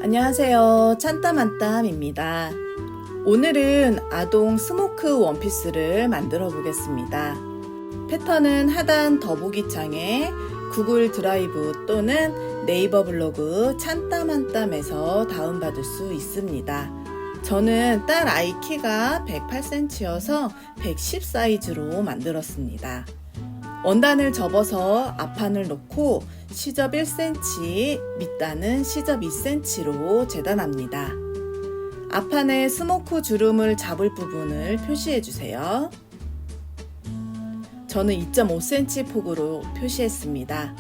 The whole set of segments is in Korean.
안녕하세요. 찬땀한땀입니다. 오늘은 아동 스모크 원피스를 만들어 보겠습니다. 패턴은 하단 더보기창에 구글 드라이브 또는 네이버 블로그 찬땀한땀에서 다운받을 수 있습니다. 저는 딸 아이 키가 108cm여서 110 사이즈로 만들었습니다. 원단을 접어서 앞판을 놓고 시접 1cm, 밑단은 시접 2cm로 재단합니다. 앞판에 스모크 주름을 잡을 부분을 표시해 주세요. 저는 2.5cm 폭으로 표시했습니다.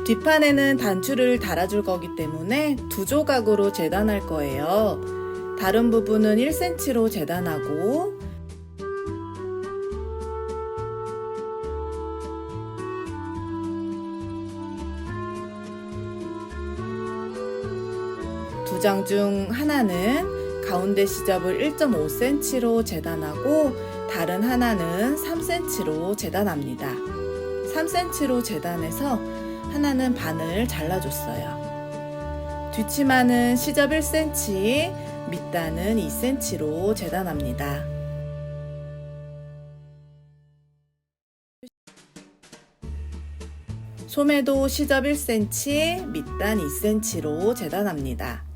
뒷판에는 단추를 달아줄 거기 때문에 두 조각으로 재단할 거예요. 다른 부분은 1cm로 재단하고 두 장 중 하나는 가운데 시접을 1.5cm로 재단하고 다른 하나는 3cm로 재단합니다. 3cm로 재단해서 하나는 반을 잘라줬어요. 뒷치마는 시접 1cm, 밑단은 2cm로 재단합니다. 소매도 시접 1cm, 밑단 2cm로 재단합니다.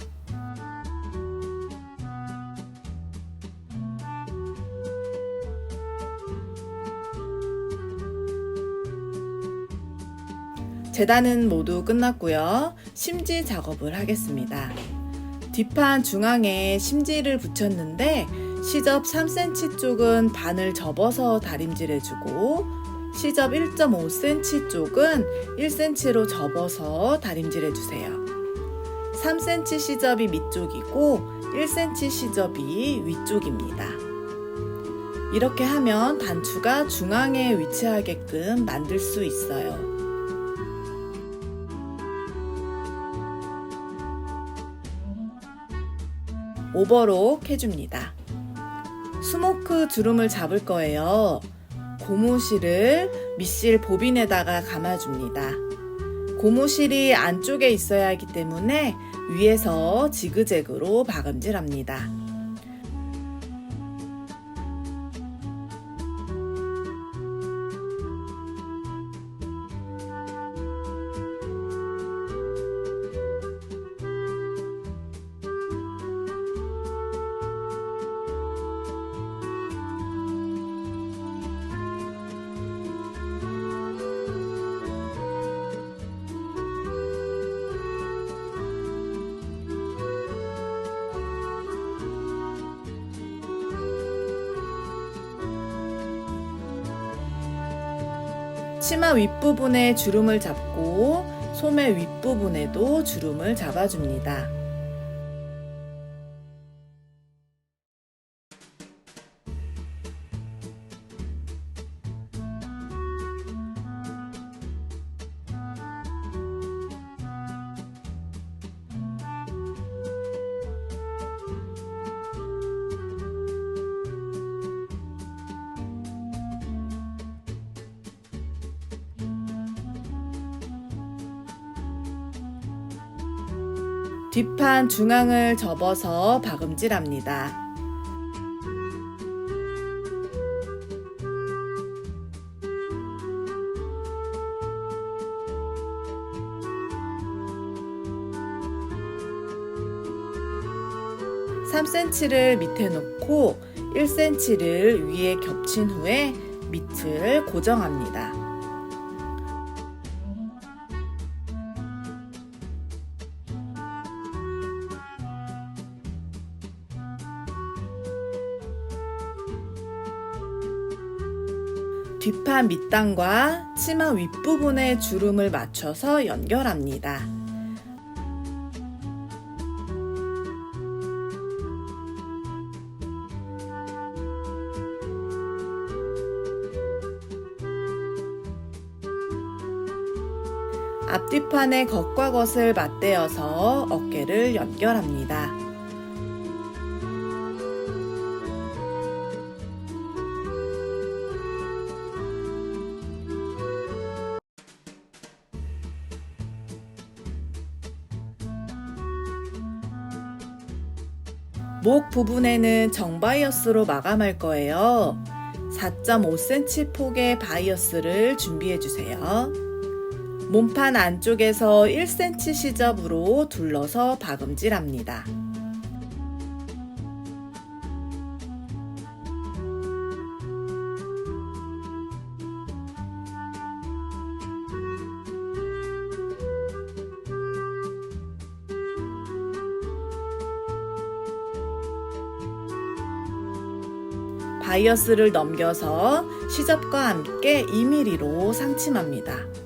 재단은 모두 끝났고요. 심지 작업을 하겠습니다. 뒷판 중앙에 심지를 붙였는데 시접 3cm 쪽은 반을 접어서 다림질해주고 시접 1.5cm 쪽은 1cm로 접어서 다림질해주세요. 3cm 시접이 밑쪽이고 1cm 시접이 위쪽입니다. 이렇게 하면 단추가 중앙에 위치하게끔 만들 수 있어요. 오버록 해줍니다. 스모크 주름을 잡을 거예요. 고무실을 밑실 보빈에다가 감아줍니다. 고무실이 안쪽에 있어야 하기 때문에 위에서 지그재그로 박음질합니다. 치마 윗부분에 주름을 잡고 소매 윗부분에도 주름을 잡아줍니다. 뒷판 중앙을 접어서 박음질합니다. (3cm를) 밑에 놓고 1cm를 위에 겹친 후에 밑을 고정합니다. 뒷판 밑단과 치마 윗부분에 주름을 맞춰서 연결합니다. 앞뒤판의 겉과 겉을 맞대어서 어깨를 연결합니다. 목 부분에는 정바이어스로 마감할 거예요. 4.5cm 폭의 바이어스를 준비해 주세요. 몸판 안쪽에서 1cm 시접으로 둘러서 박음질합니다. 바이어스를 넘겨서 시접과 함께 2mm로 상침합니다.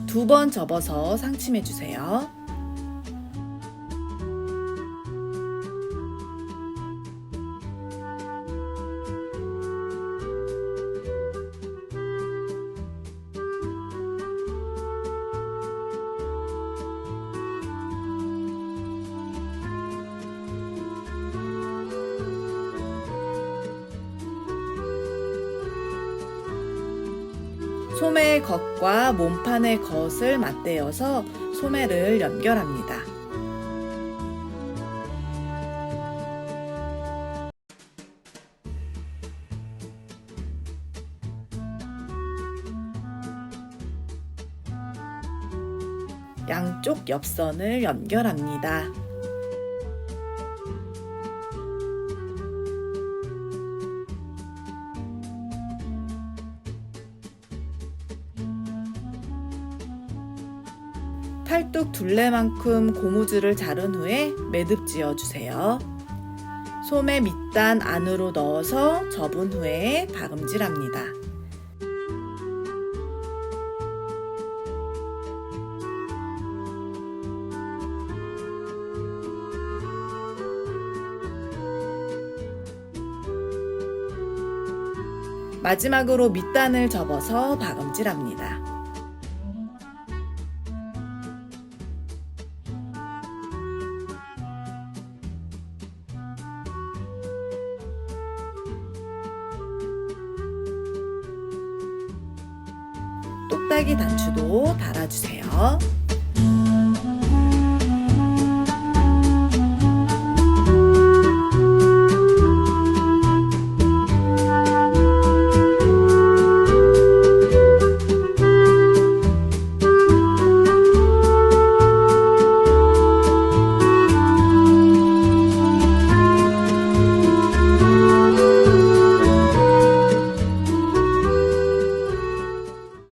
두 번 접어서 상침해 주세요. 소매의 겉과 몸판의 겉을 맞대어서 소매를 연결합니다. 양쪽 옆선을 연결합니다. 팔뚝 둘레만큼 고무줄을 자른 후에 매듭 지어 주세요. 소매 밑단 안으로 넣어서 접은 후에 박음질합니다. 마지막으로 밑단을 접어서 박음질합니다. 똑딱이 단추도 달아주세요.